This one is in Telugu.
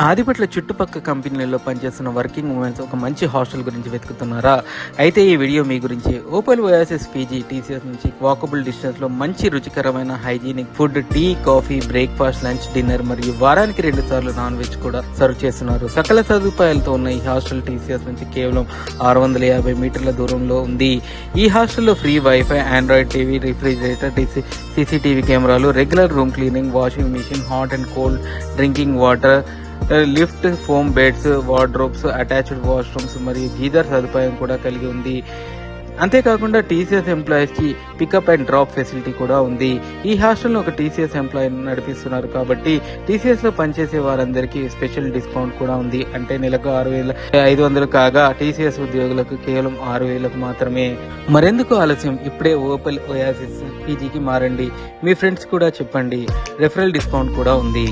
ఆదిపట్ల చుట్టుపక్కల కంపెనీల్లో పనిచేస్తున్న వర్కింగ్ ఉమెన్స్ ఒక మంచి హాస్టల్ గురించి వెతుకుతున్నారా? అయితే ఈ వీడియో మీ గురించి. ఓపెల్ ఓయాసిస్ పీజీ టీసీఎస్ నుంచి వాకబుల్ డిస్టెన్స్ లో మంచి రుచికరమైన hygienic food, tea, coffee, breakfast, lunch, dinner మరియు వారానికి 2 సార్లు నాన్ వెజ్ కూడా సర్వ్ చేస్తున్నారు. సకల సదుపాయాలతో ఉన్న ఈ హాస్టల్ టీసీఎస్ నుంచి కేవలం 650 మీటర్ల దూరంలో ఉంది. ఈ హాస్టల్లో free wifi, Android TV, refrigerator, CCTV కెమెరాలు, regular room cleaning, washing machine, hot and cold drinking water, lift, foam beds, wardrobes, attached washrooms మరియు గీజర్ సదుపాయం కూడా కలిగి ఉంది. అంతేకాకుండా టీసీఎస్ ఎంప్లాయీస్ కి పికప్ అండ్ డ్రాప్ ఫెసిలిటీ కూడా ఉంది. ఈ హాస్టల్లో ఒక టీసీఎస్ ఎంప్లాయీ నడిపిస్తున్నారు కాబట్టి టీసీఎస్ లో పనిచేసే వారందరికీ స్పెషల్ డిస్కౌంట్ కూడా ఉంది. అంటే నెలకు 6,500 కాగా టీసీఎస్ ఉద్యోగులకు కేవలం 6,000 మాత్రమే. మరెందుకు ఆలస్యం? ఇప్పుడే ఓపెల్ ఓయాసిస్ పీజీకి మారండి. మీ ఫ్రెండ్స్ కూడా చెప్పండి. రెఫరల్ డిస్కౌంట్ కూడా ఉంది.